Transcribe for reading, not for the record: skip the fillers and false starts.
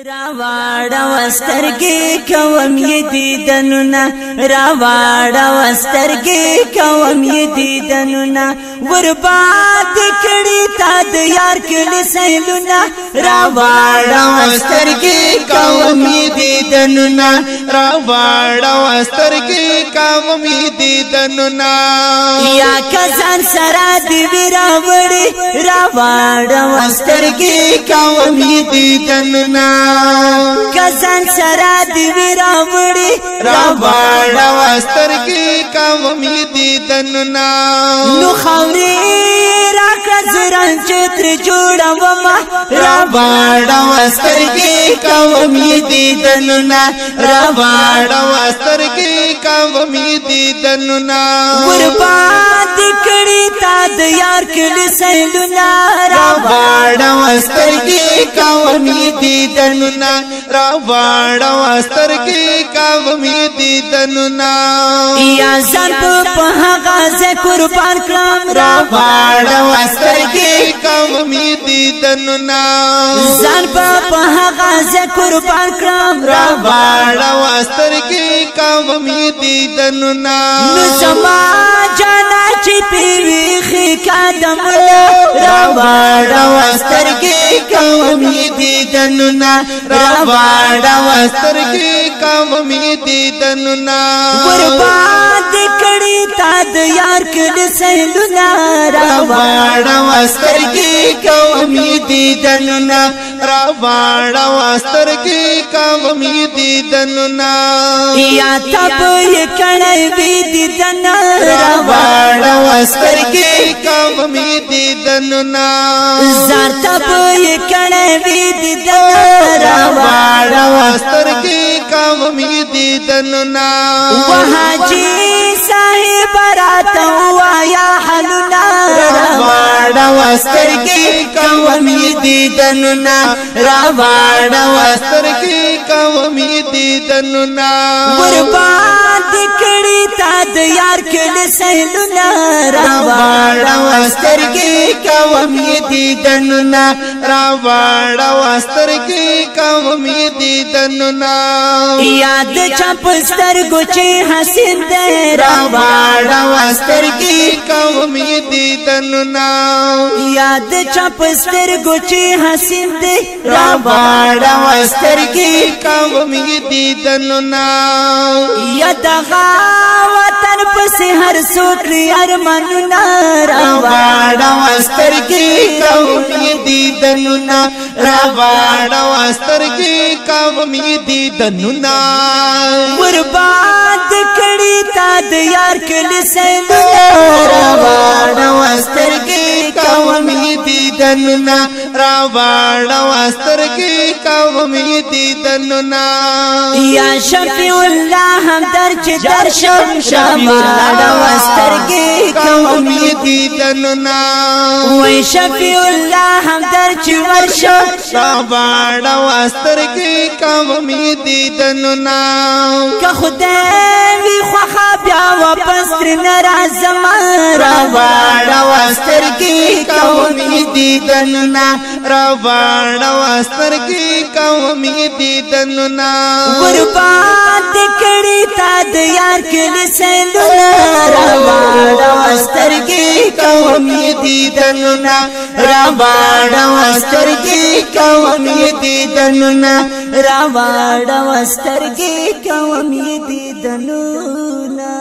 راواړه وسترګې کوم یې دیدنونه راواړه وسترګې کوم یې دیدنونه ورباد کړي تا د یار کړي سیلونه راواړه وسترګې کوم یې دیدنونه راواړه وسترګې کوم یې دیدنونه یا کزان سره دی راوړي راواړه وسترګې کوم یې دیدنونه کزان سره دی راوړي راواړه وسترګې کوم یې دیدنونه نو خوري راکزران چتر جوړوم راواړه وسترګې کوم یې دیدنونه راواړه وسترګې کوم یې دیدنونه ورباد کړي تا د یار کړي سیلونه راواړه وسترګې کوم یې دیدنونه راواړه وسترګې کوم یې دیدنونه یا ځان په هغه ځای قربان کړم راواړه وسترګې کوم یې دیدنونه ځان په هغه ځای قربان کړم راواړه وسترګې کوم یې دیدنونه نو زما جانا چې پیوي قدمونه راواړه وسترګې کوم یې دیدنونه راواړه وسترګې کوم یې دیدنونه برباد کړي تا د یار کړي سیلونه راواړه وسترګې کوم یې دیدنونه راواړه وسترګې کوم یې دیدنونه یا تب یې کړي وی دیدنه راواړه وسترګې کوم یې دیدنونه زار تب یې کړي وی دیدنه راواړه وسترګې کوم یې دیدنونه وحاجی صاحب راته وایا حلنا راواړه وسترګې کوم یې دیدنونه راواړه وسترګې کوم یې دیدنونه برباد کړي تا د یار کړي سیلونه راواړه وسترګې کوم یې دیدنونه راواړه وسترګې کوم یې دیدنونه یاد چپ سترګو چې حسین دې راواړه وسترګې کوم یې دیدنونه یاد چپ سترګو چې حسین دې راواړه وسترګې کوم یې دیدنونه یاد وطن پس هر څوک ارمانونه راواړه وسترګې کوم یې دیدنونه راواړه وسترګې کوم یې دیدنونه برباد کړي تا د یار کړي سیلونه راواړه وسترګې کوم یې دیدنونه راواړه وسترګې کوم یې دیدنونه یا شفیع الله هم در چې درشم راواړه وسترګې کوم یې دیدنونه وای شفیع الله هم در چې ورشم راواړه وسترګې کوم یې دیدنونه که خدای وی خوخه بیا واپس تر ناراضم راواړه وسترګې کوم یې دیدنونه راواړه وسترګې کوم یې دیدنونه برباد کړي تا د یار کړي سیلونه راواړه وسترګې کوم یې دیدنونه راواړه وسترګې کوم یې دیدنونه راواړه وسترګې کوم یې دیدنونه